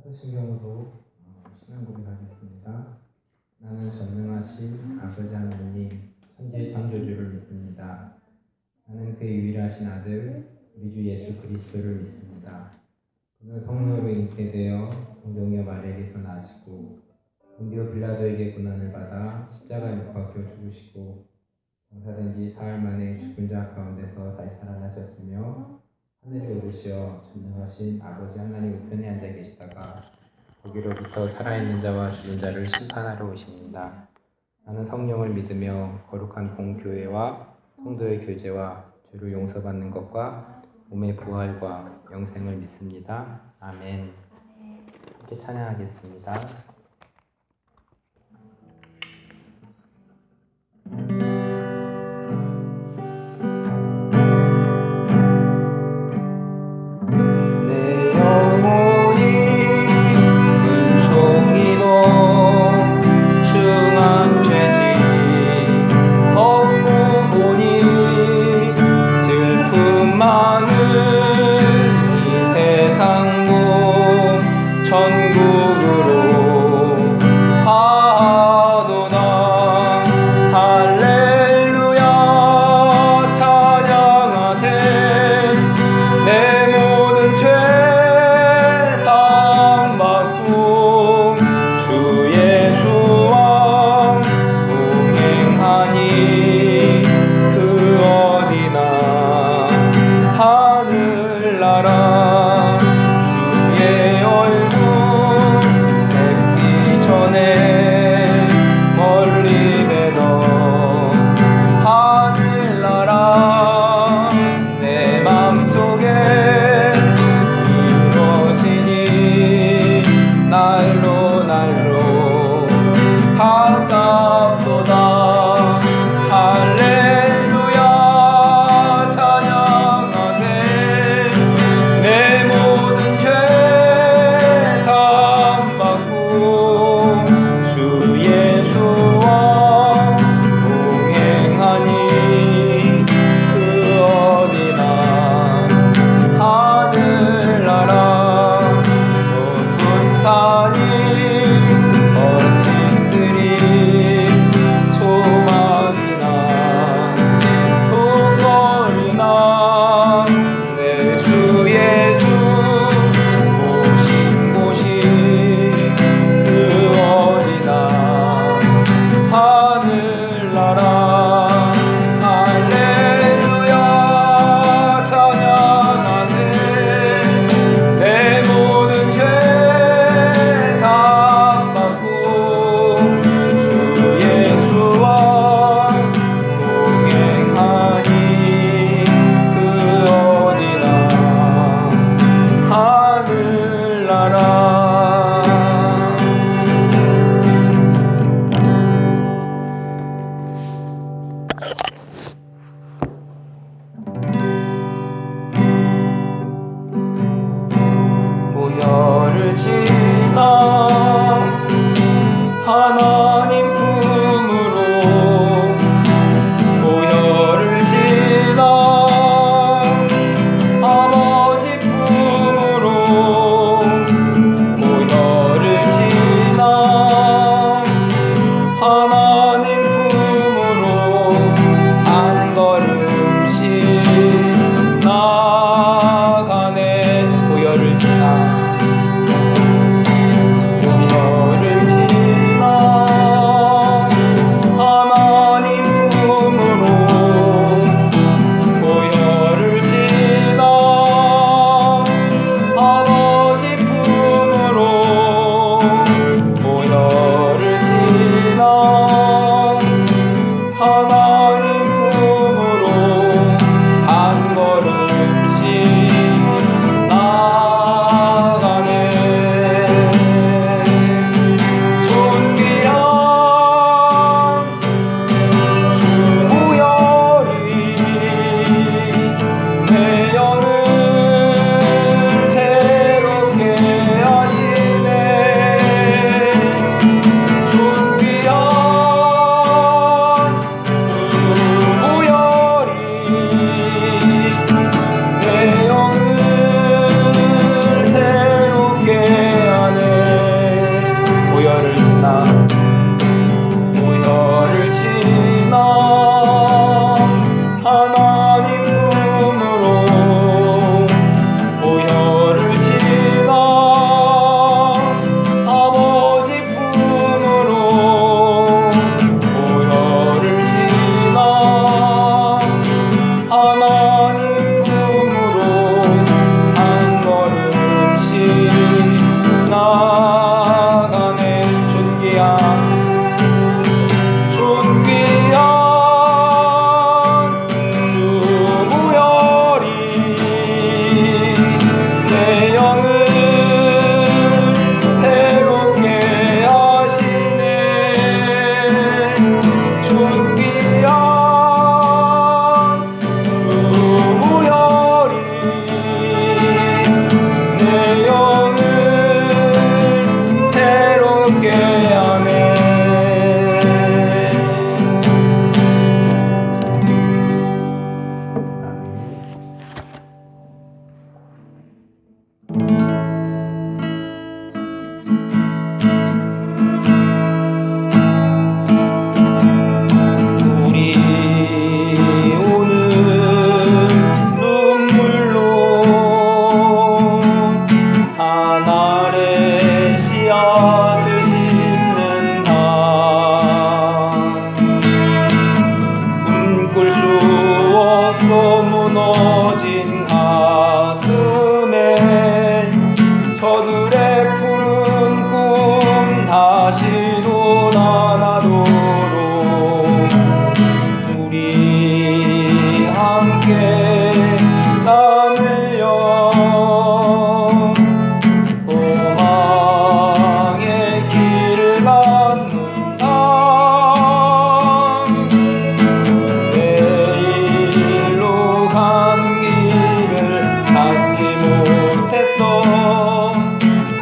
사도신경으로 신앙 고백하겠습니다. 나는 전능하신 아버지 하나님, 천지의 창조주를 믿습니다. 나는 그의 유일하신 아들, 우리 주 예수 그리스도를 믿습니다. 그는 성령으로 잉태되어 동정녀 마리아에게서 나시고 본디오 빌라도에게 고난을 받아 십자가에 못 박혀 죽으시고 장사된 지 사흘 만에 죽은 자 가운데서 다시 살아나셨으며 하늘에 오르시어 전능하신 아버지 하나님 우편에 앉아 계시다가 거기로부터 살아있는 자와 죽은 자를 심판하러 오십니다. 나는 성령을 믿으며 거룩한 공교회와 성도의 교제와 죄를 용서받는 것과 몸의 부활과 영생을 믿습니다. 아멘. 함께 찬양하겠습니다.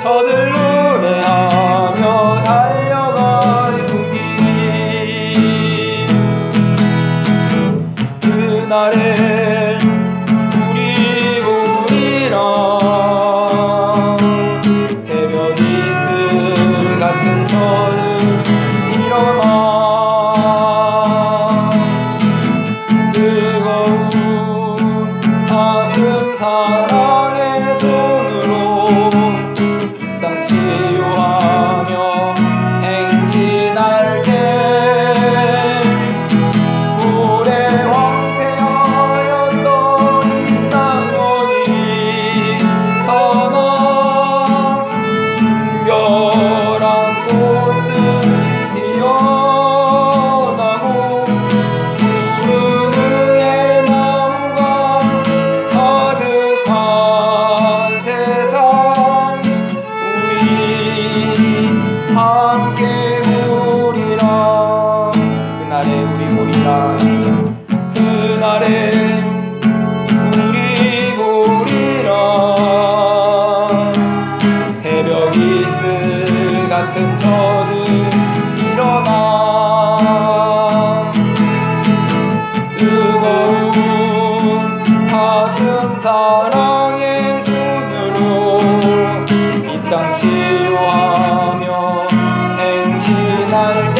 저들 노래하며 달려갈 길 그날에 우리 보리라 새벽 이슬 같은 저들 일어나 뜨거운 가슴 사랑의 손으로 이 땅 치유하며 행진할 때 물에 황폐하였던 이 땅 어디 서나 순결한 꽃들 피어나고 푸른 의의 나무가 가득한 세상 우리 함께 보리라 그날에 우리 보리라 그날에 우리 보리라 새벽 이슬 같은 저들 일어나 뜨거운 가슴 사랑의 손으로 이 땅 치유하며 행진할 때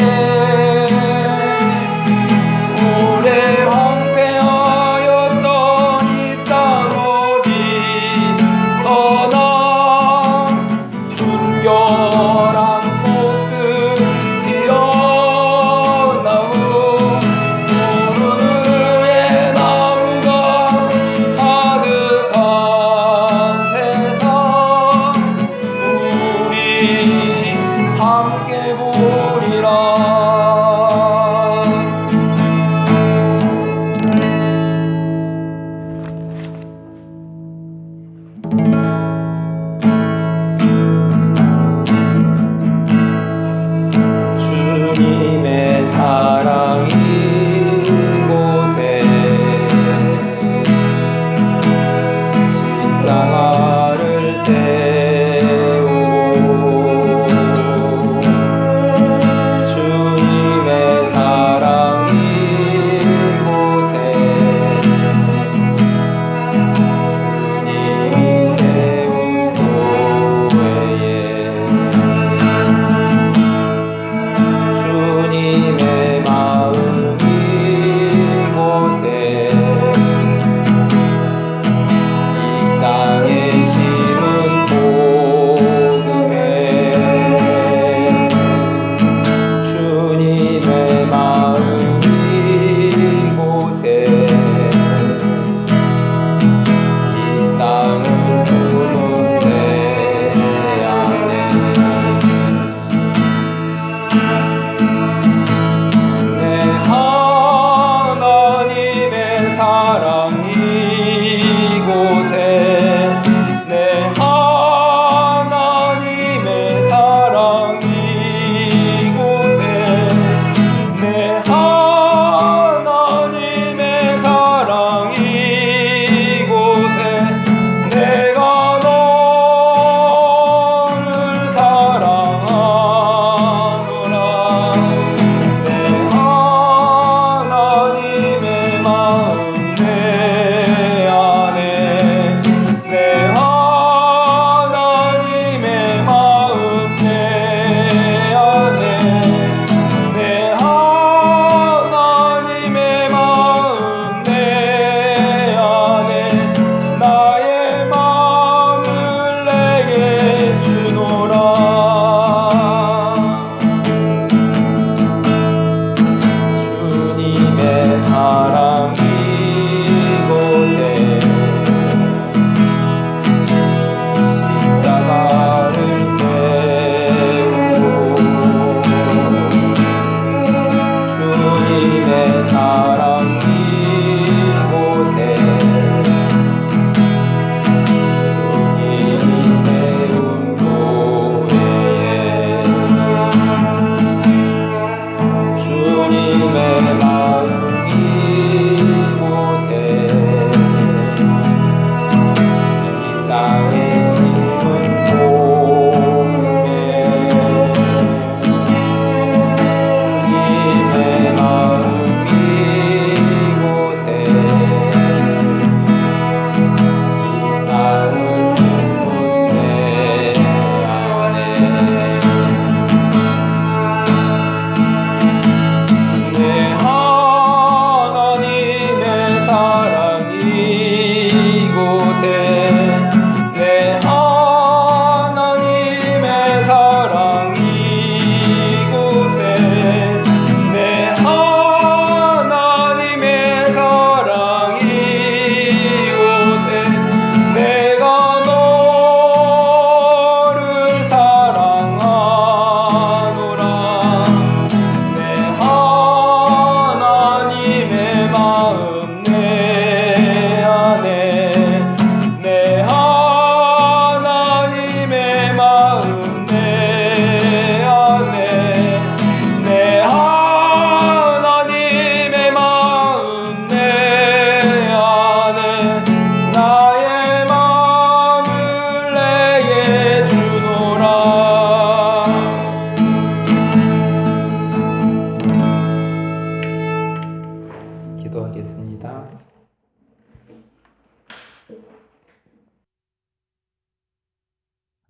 오래 황폐하였던 이 땅 어디 서나 순결한 꽃들 피어나고 푸른 의의 나무가 가득한 세상 우리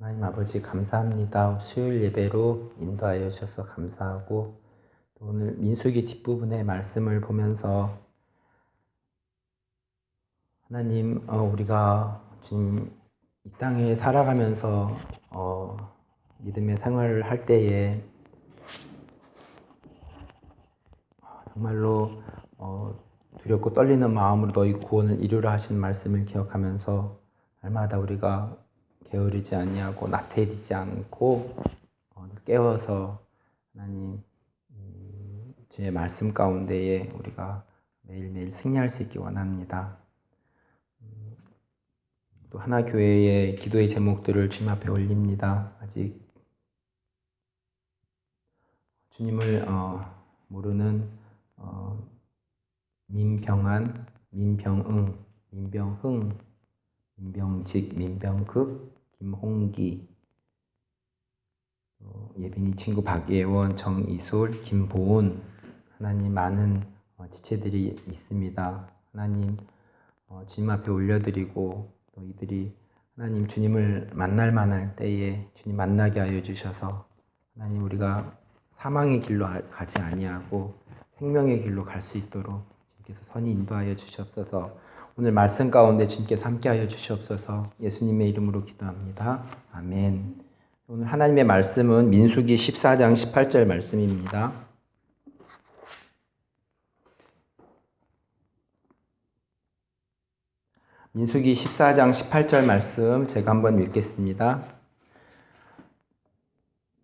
하나님 아버지 감사합니다. 수요일 예배로 인도하여 주셔서 감사하고 또 오늘 민수기 뒷부분의 말씀을 보면서 하나님 우리가 지금 이 땅에 살아가면서 믿음의 생활을 할 때에 정말로 두렵고 떨리는 마음으로 너희 구원을 이루라 하신 말씀을 기억하면서 날마다 우리가 게으르지 아니하고 나태해지지 않고 깨워서 하나님 주의 말씀 가운데에 우리가 매일매일 승리할 수 있기 원합니다. 또 하나교회의 기도의 제목들을 주님 앞에 올립니다. 아직 주님을 모르는 민병안, 민병응, 민병흥, 민병직, 민병극, 김홍기, 예빈이 친구 박예원, 정이솔, 김보은, 하나님 많은 지체들이 있습니다. 하나님 주님 앞에 올려드리고 또 이들이 하나님 주님을 만날 만할 때에 주님 만나게 하여 주셔서 하나님 우리가 사망의 길로 가지 아니하고 생명의 길로 갈 수 있도록 주님께서 선히 인도하여 주시옵소서. 오늘 말씀 가운데 주님께서 함께하여 주시옵소서. 예수님의 이름으로 기도합니다. 아멘. 오늘 하나님의 말씀은 민수기 14장 18절 말씀입니다. 민수기 14장 18절 말씀 제가 한번 읽겠습니다.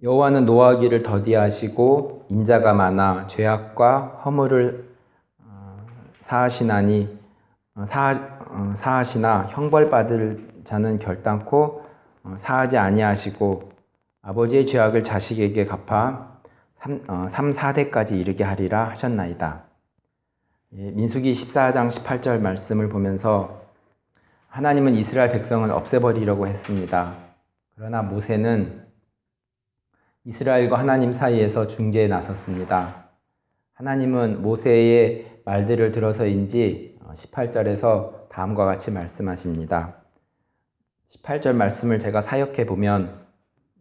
여호와는 노하기를 더디하시고 인자가 많아 죄악과 허물을 사하시나 형벌받을 자는 결단코 사하지 아니하시고 아버지의 죄악을 자식에게 갚아 3, 4대까지 이르게 하리라 하셨나이다. 민수기 14장 18절 말씀을 보면서 하나님은 이스라엘 백성을 없애버리려고 했습니다. 그러나 모세는 이스라엘과 하나님 사이에서 중재에 나섰습니다. 하나님은 모세의 말들을 들어서인지 18절에서 다음과 같이 말씀하십니다. 18절 말씀을 제가 사역해 보면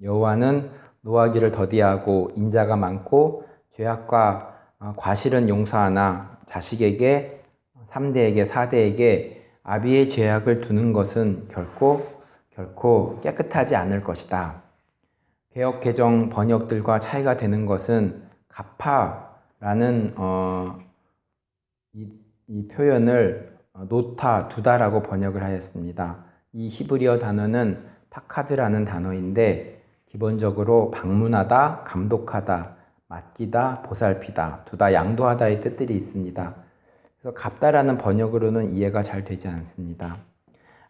여호와는 노하기를 더디하고 인자가 많고 죄악과 과실은 용서하나 자식에게 3대에게 4대에게 아비의 죄악을 두는 것은 결코 깨끗하지 않을 것이다. 개역 개정 번역들과 차이가 되는 것은 가파라는 이 표현을 놓다, 두다라고 번역을 하였습니다. 이 히브리어 단어는 파카드라는 단어인데 기본적으로 방문하다, 감독하다, 맡기다, 보살피다, 두다, 양도하다의 뜻들이 있습니다. 그래서 갚다라는 번역으로는 이해가 잘 되지 않습니다.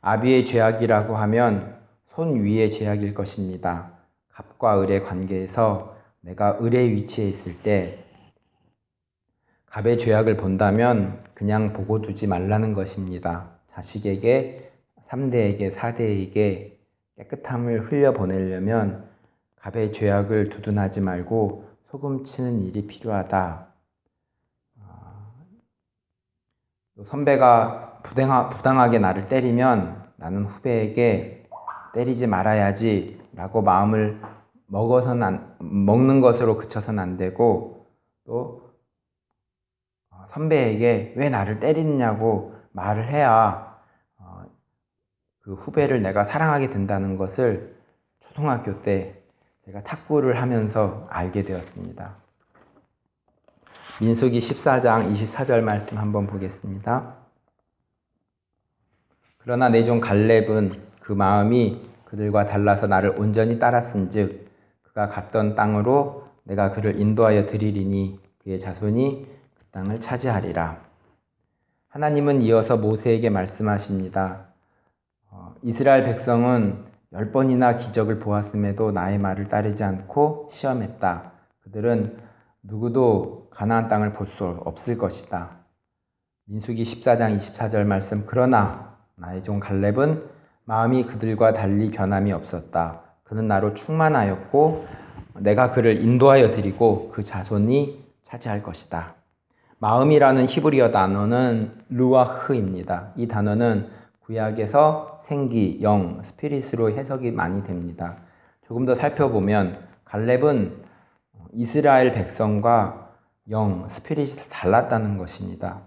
아비의 죄악이라고 하면 손 위의 죄악일 것입니다. 갑과 을의 관계에서 내가 을의 위치에 있을 때 갑의 죄악을 본다면 그냥 보고 두지 말라는 것입니다. 자식에게, 3대에게, 4대에게 깨끗함을 흘려보내려면 갑의 죄악을 두둔하지 말고 소금치는 일이 필요하다. 선배가 부당하게 나를 때리면 나는 후배에게 때리지 말아야지 라고 마음을 먹는 것으로 그쳐서는 안 되고 또 선배에게 왜 나를 때리느냐고 말을 해야 그 후배를 내가 사랑하게 된다는 것을 초등학교 때 제가 탁구를 하면서 알게 되었습니다. 민수기 14장 24절 말씀 한번 보겠습니다. 그러나 내 종 갈렙은 그 마음이 그들과 달라서 나를 온전히 따랐은즉 그가 갔던 땅으로 내가 그를 인도하여 드리리니 그의 자손이 그 땅을 차지하리라. 하나님은 이어서 모세에게 말씀하십니다. 이스라엘 백성은 10번이나 기적을 보았음에도 나의 말을 따르지 않고 시험했다. 그들은 누구도 가나안 땅을 볼 수 없을 것이다. 민수기 14장 24절 말씀. 그러나 나의 종 갈렙은 마음이 그들과 달리 변함이 없었다. 그는 나로 충만하였고 내가 그를 인도하여 드리고 그 자손이 차지할 것이다. 마음이라는 히브리어 단어는 루아흐입니다. 이 단어는 구약에서 생기, 영, 스피릿으로 해석이 많이 됩니다. 조금 더 살펴보면 갈렙은 이스라엘 백성과 영, 스피릿이 달랐다는 것입니다.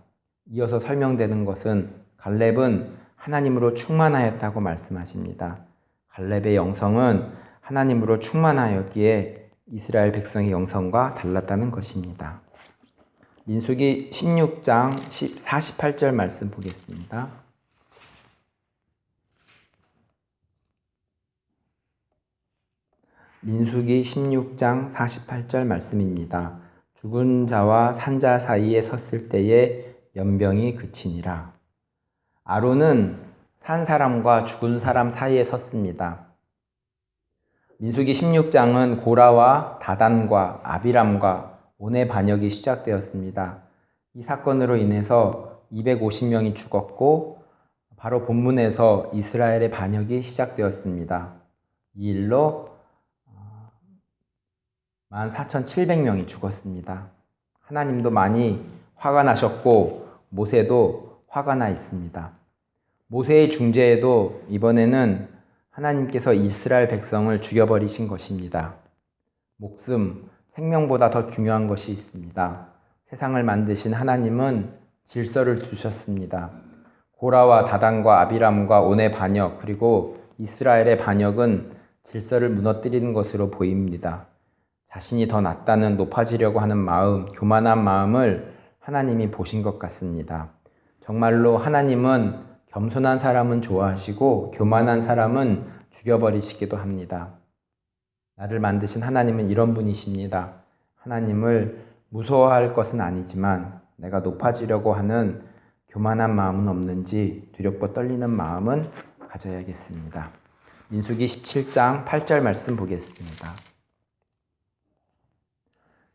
이어서 설명되는 것은 갈렙은 하나님으로 충만하였다고 말씀하십니다. 갈렙의 영성은 하나님으로 충만하였기에 이스라엘 백성의 영성과 달랐다는 것입니다. 민수기 16장 48절 말씀 보겠습니다. 민수기 16장 48절 말씀입니다. 죽은 자와 산 자 사이에 섰을 때에 연병이 그치니라. 아론은 산 사람과 죽은 사람 사이에 섰습니다. 민수기 16장은 고라와 다단과 아비람과 온의 반역이 시작되었습니다. 이 사건으로 인해서 250명이 죽었고 바로 본문에서 이스라엘의 반역이 시작되었습니다. 이 일로 14,700명이 죽었습니다. 하나님도 많이 화가 나셨고 모세도 화가 나 있습니다. 모세의 중재에도 이번에는 하나님께서 이스라엘 백성을 죽여버리신 것입니다. 목숨, 생명보다 더 중요한 것이 있습니다. 세상을 만드신 하나님은 질서를 두셨습니다. 고라와 다단과 아비람과 온의 반역 그리고 이스라엘의 반역은 질서를 무너뜨리는 것으로 보입니다. 자신이 더 낫다는 높아지려고 하는 마음, 교만한 마음을 하나님이 보신 것 같습니다. 정말로 하나님은 겸손한 사람은 좋아하시고 교만한 사람은 죽여버리시기도 합니다. 나를 만드신 하나님은 이런 분이십니다. 하나님을 무서워할 것은 아니지만 내가 높아지려고 하는 교만한 마음은 없는지 두렵고 떨리는 마음은 가져야겠습니다. 민수기 17장 8절 말씀 보겠습니다.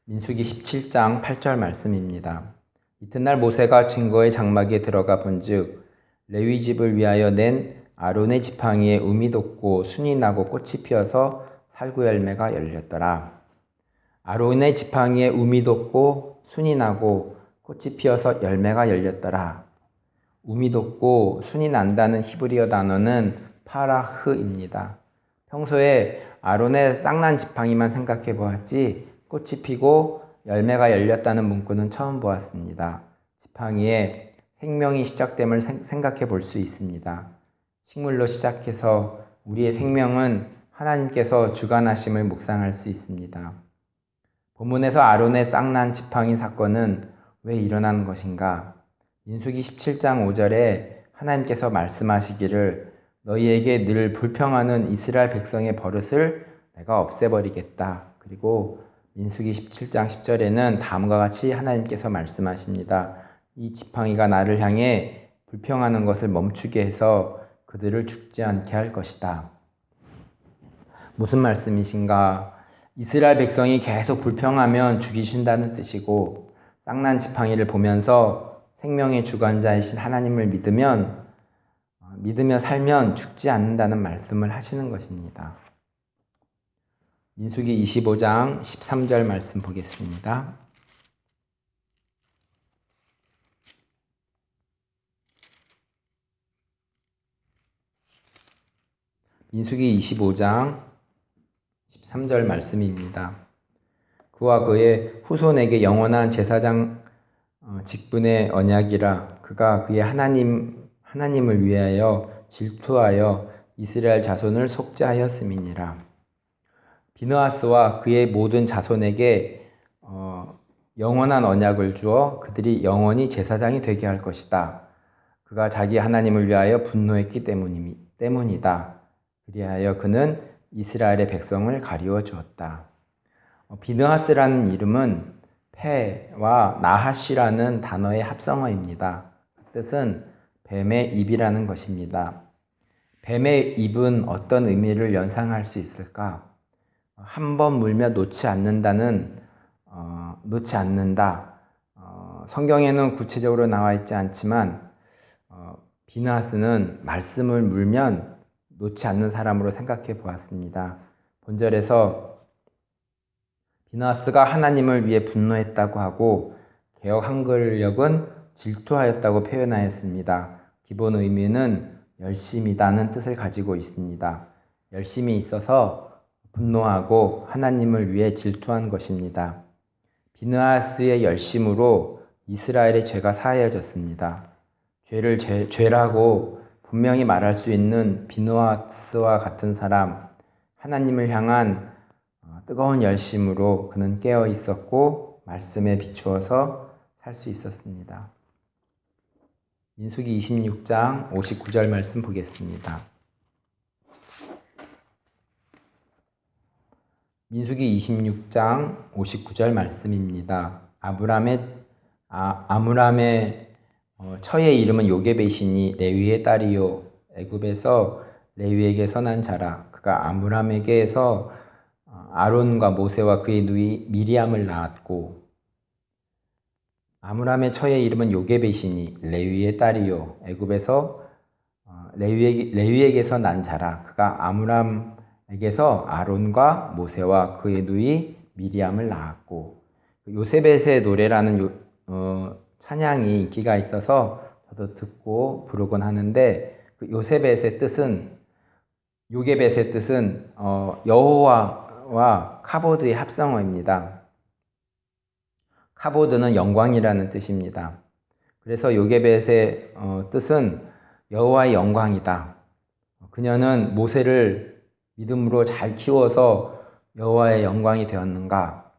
민수기 17장 8절 말씀입니다. 이튿날 모세가 증거의 장막에 들어가 본즉 레위 집을 위하여 낸 아론의 지팡이에 움이 돋고 순이 나고 꽃이 피어서 살구 열매가 열렸더라. 아론의 지팡이에 움이 돋고 순이 나고 꽃이 피어서 열매가 열렸더라. 움이 돋고 순이 난다는 히브리어 단어는 파라흐입니다. 평소에 아론의 쌍난 지팡이만 생각해 보았지 꽃이 피고 열매가 열렸다는 문구는 처음 보았습니다. 지팡이에 생명이 시작됨을 생각해 볼 수 있습니다. 식물로 시작해서 우리의 생명은 하나님께서 주관하심을 묵상할 수 있습니다. 본문에서 아론의 쌍난 지팡이 사건은 왜 일어난 것인가? 민수기 17장 5절에 하나님께서 말씀하시기를 너희에게 늘 불평하는 이스라엘 백성의 버릇을 내가 없애버리겠다. 그리고 민수기 17장 10절에는 다음과 같이 하나님께서 말씀하십니다. 이 지팡이가 나를 향해 불평하는 것을 멈추게 해서 그들을 죽지 않게 할 것이다. 무슨 말씀이신가? 이스라엘 백성이 계속 불평하면 죽이신다는 뜻이고 쌍난 지팡이를 보면서 생명의 주관자이신 하나님을 믿으며 살면 죽지 않는다는 말씀을 하시는 것입니다. 민수기 25장 13절 말씀 보겠습니다. 민수기 25장 13절 말씀입니다. 그와 그의 후손에게 영원한 제사장 직분의 언약이라 그가 그의 하나님을 위하여 질투하여 이스라엘 자손을 속죄하였음이니라. 비느하스와 그의 모든 자손에게 영원한 언약을 주어 그들이 영원히 제사장이 되게 할 것이다. 그가 자기 하나님을 위하여 분노했기 때문이다. 그리하여 그는 이스라엘의 백성을 가리워 주었다. 비느하스라는 이름은 패와 나하시라는 단어의 합성어입니다. 그 뜻은 뱀의 입이라는 것입니다. 뱀의 입은 어떤 의미를 연상할 수 있을까? 한 번 물면 놓지 않는다. 성경에는 구체적으로 나와 있지 않지만 비느하스는 말씀을 물면 놓지 않는 사람으로 생각해 보았습니다. 본절에서 비느하스가 하나님을 위해 분노했다고 하고 개역 한글역은 질투하였다고 표현하였습니다. 기본 의미는 열심이다는 뜻을 가지고 있습니다. 열심이 있어서 분노하고 하나님을 위해 질투한 것입니다. 비느하스의 열심으로 이스라엘의 죄가 사하여졌습니다. 죄를 죄라고 분명히 말할 수 있는 비느하스와 같은 사람, 하나님을 향한 뜨거운 열심으로 그는 깨어 있었고 말씀에 비추어서 살 수 있었습니다. 민수기 26장 59절 말씀 보겠습니다. 민수기 26장 59절 말씀입니다. 아므람의 처의 이름은 요게벳이니 레위의 딸이요 애굽에서 레위에게서 난 자라. 그가 아므람에게서 아론과 모세와 그의 누이 미리암을 낳았고, 아므람의 처의 이름은 요게벳이니 레위의 딸이요 애굽에서 레위에게서 난 자라. 그가 아므람에게서 아론과 모세와 그의 누이 미리암을 낳았고. 요세벳의 노래라는 찬양이 인기가 있어서 저도 듣고 부르곤 하는데, 그 요게벳의 뜻은 여호와와 카보드의 합성어입니다. 카보드는 영광이라는 뜻입니다. 그래서 요게벳의 뜻은 여호와의 영광이다. 그녀는 모세를 믿음으로 잘 키워서 여호와의 영광이 되었는가?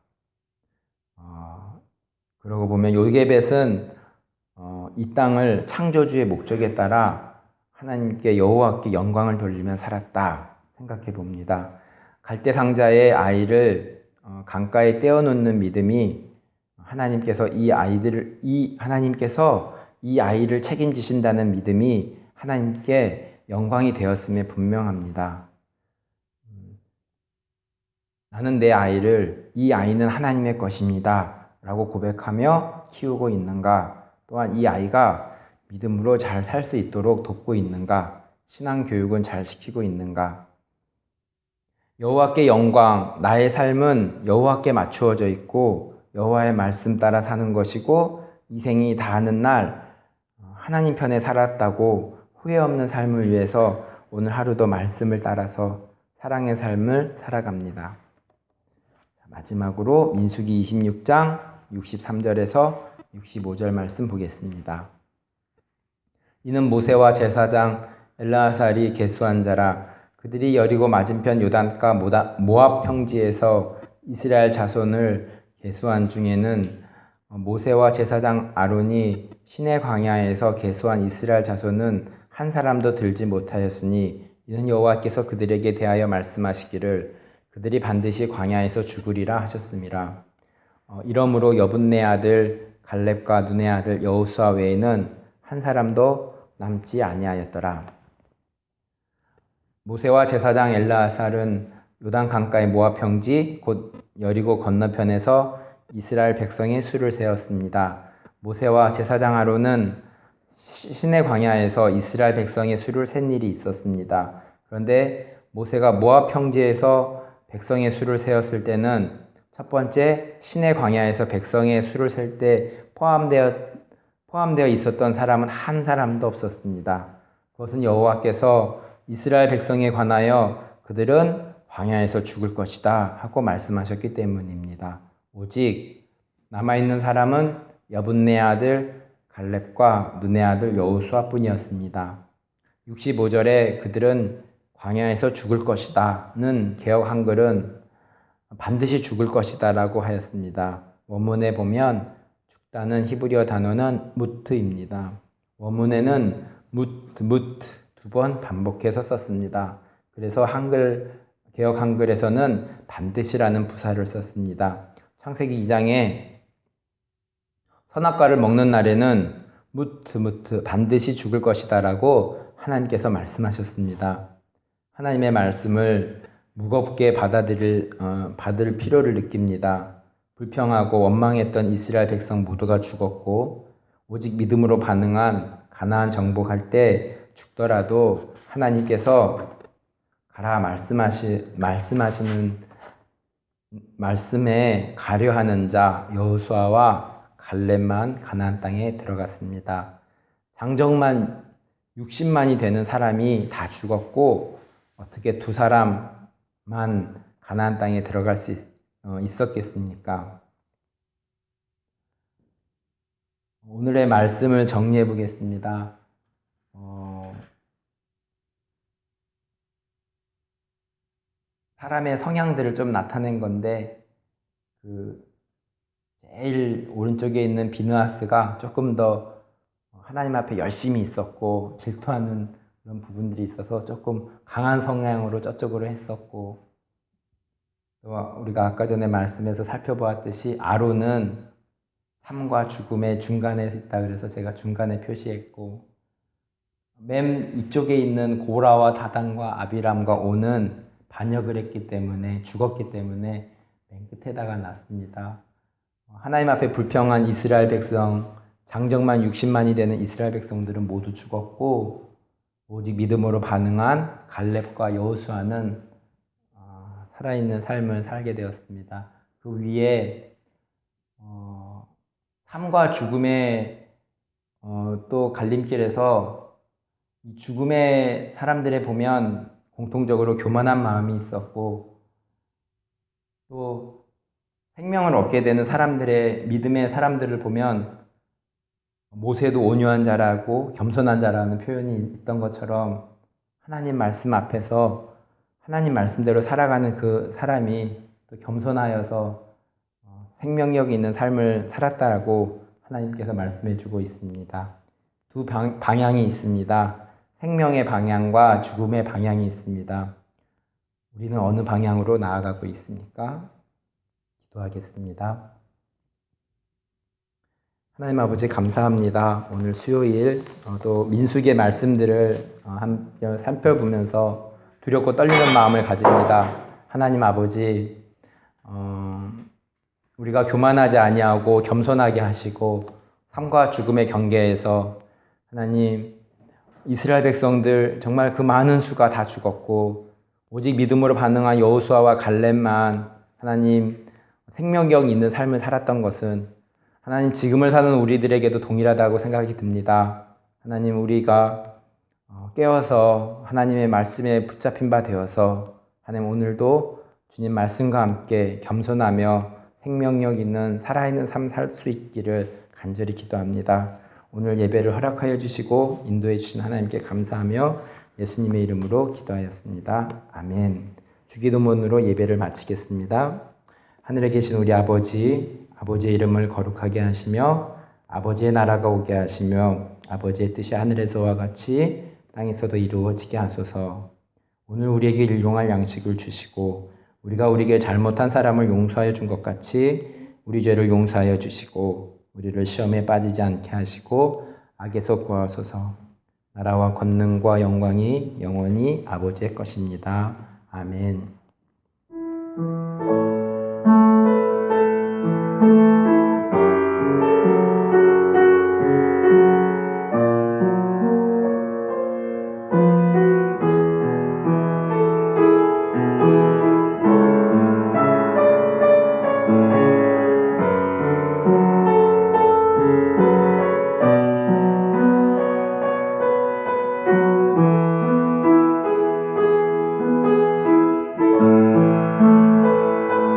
그러고 보면 요게벳은 이 땅을 창조주의 목적에 따라 하나님께 여호와께 영광을 돌리며 살았다 생각해 봅니다. 갈대상자의 아이를 강가에 떼어놓는 믿음이 하나님께서 이 아이를 책임지신다는 믿음이 하나님께 영광이 되었음에 분명합니다. 나는 이 아이는 하나님의 것입니다 라고 고백하며 키우고 있는가? 또한 이 아이가 믿음으로 잘 살 수 있도록 돕고 있는가? 신앙 교육은 잘 시키고 있는가? 여호와께 영광, 나의 삶은 여호와께 맞추어져 있고 여호와의 말씀 따라 사는 것이고 이 생이 다하는 날 하나님 편에 살았다고 후회 없는 삶을 위해서 오늘 하루도 말씀을 따라서 사랑의 삶을 살아갑니다. 마지막으로 민수기 26장 63절에서 65절 말씀 보겠습니다. 이는 모세와 제사장 엘르아살이 계수한 자라. 그들이 여리고 맞은편 요단가 모압 평지에서 이스라엘 자손을 계수한 중에는 모세와 제사장 아론이 시내 광야에서 계수한 이스라엘 자손은 한 사람도 들지 못하였으니 이는 여호와께서 그들에게 대하여 말씀하시기를 그들이 반드시 광야에서 죽으리라 하셨음이라. 이러므로 여분네 아들 갈렙과 눈의 아들 여호수아 외에는 한 사람도 남지 아니하였더라. 모세와 제사장 엘르아살은 요단 강가의 모압 평지 곧 여리고 건너편에서 이스라엘 백성의 수를 세웠습니다. 모세와 제사장 아론은 시내 광야에서 이스라엘 백성의 수를 센 일이 있었습니다. 그런데 모세가 모압 평지에서 백성의 수를 세웠을 때는 첫 번째 시내 광야에서 백성의 수를 셀 때 포함되어 있었던 사람은 한 사람도 없었습니다. 그것은 여호와께서 이스라엘 백성에 관하여 그들은 광야에서 죽을 것이다 하고 말씀하셨기 때문입니다. 오직 남아있는 사람은 여분네 아들 갈렙과 눈의 아들 여호수아 뿐이었습니다. 65절에 그들은 광야에서 죽을 것이다는 개역 한글은 반드시 죽을 것이다 라고 하였습니다. 원문에 보면 죽다는 히브리어 단어는 무트입니다. 원문에는 무트 두 번 반복해서 썼습니다. 그래서 개역 한글에서는 반드시라는 부사를 썼습니다. 창세기 2장에 선악과를 먹는 날에는 무트 반드시 죽을 것이다 라고 하나님께서 말씀하셨습니다. 하나님의 말씀을 무겁게 받을 필요를 느낍니다. 불평하고 원망했던 이스라엘 백성 모두가 죽었고 오직 믿음으로 반응한 가나안 정복할 때 죽더라도 하나님께서 가라 말씀하시는 말씀에 가려하는 자 여호수아와 갈렙만 가나안 땅에 들어갔습니다. 장정만 60만이 되는 사람이 다 죽었고 어떻게 두 사람만 가나안 땅에 들어갈 수 있었겠습니까? 오늘의 말씀을 정리해 보겠습니다. 사람의 성향들을 좀 나타낸 건데 제일 오른쪽에 있는 비느하스가 조금 더 하나님 앞에 열심히 있었고 질투하는 그런 부분들이 있어서 조금 강한 성향으로 저쪽으로 했었고, 또 우리가 아까 전에 말씀에서 살펴보았듯이 아론은 삶과 죽음의 중간에 있다 그래서 제가 중간에 표시했고, 맨 이쪽에 있는 고라와 다단과 아비람과 온은 반역을 했기 때문에 죽었기 때문에 맨 끝에다가 놨습니다. 하나님 앞에 불평한 이스라엘 백성, 장정만 60만이 되는 이스라엘 백성들은 모두 죽었고 오직 믿음으로 반응한 갈렙과 여호수아는 살아있는 삶을 살게 되었습니다. 그 위에 삶과 죽음의 또 갈림길에서 이 죽음의 사람들에 보면 공통적으로 교만한 마음이 있었고, 또 생명을 얻게 되는 사람들의 믿음의 사람들을 보면 모세도 온유한 자라고 겸손한 자라는 표현이 있던 것처럼 하나님 말씀 앞에서 하나님 말씀대로 살아가는 그 사람이 또 겸손하여서 생명력이 있는 삶을 살았다고 하나님께서 말씀해 주고 있습니다. 두 방향이 있습니다. 생명의 방향과 죽음의 방향이 있습니다. 우리는 어느 방향으로 나아가고 있습니까? 기도하겠습니다. 하나님 아버지 감사합니다. 오늘 수요일 또 민수기의 말씀들을 한번 살펴보면서 두렵고 떨리는 마음을 가집니다. 하나님 아버지, 우리가 교만하지 아니하고 겸손하게 하시고 삶과 죽음의 경계에서 하나님 이스라엘 백성들 정말 그 많은 수가 다 죽었고 오직 믿음으로 반응한 여호수아와 갈렙만 하나님 생명력 있는 삶을 살았던 것은 하나님 지금을 사는 우리들에게도 동일하다고 생각이 듭니다. 하나님 우리가 깨어서 하나님의 말씀에 붙잡힌 바 되어서 하나님 오늘도 주님 말씀과 함께 겸손하며 생명력 있는 살아있는 삶 살 수 있기를 간절히 기도합니다. 오늘 예배를 허락하여 주시고 인도해 주신 하나님께 감사하며 예수님의 이름으로 기도하였습니다. 아멘. 주기도문으로 예배를 마치겠습니다. 하늘에 계신 우리 아버지, 아버지의 이름을 거룩하게 하시며 아버지의 나라가 오게 하시며 아버지의 뜻이 하늘에서와 같이 땅에서도 이루어지게 하소서. 오늘 우리에게 일용할 양식을 주시고 우리가 우리에게 잘못한 사람을 용서하여 준 것 같이 우리 죄를 용서하여 주시고 우리를 시험에 빠지지 않게 하시고 악에서 구하소서. 나라와 권능과 영광이 영원히 아버지의 것입니다. 아멘.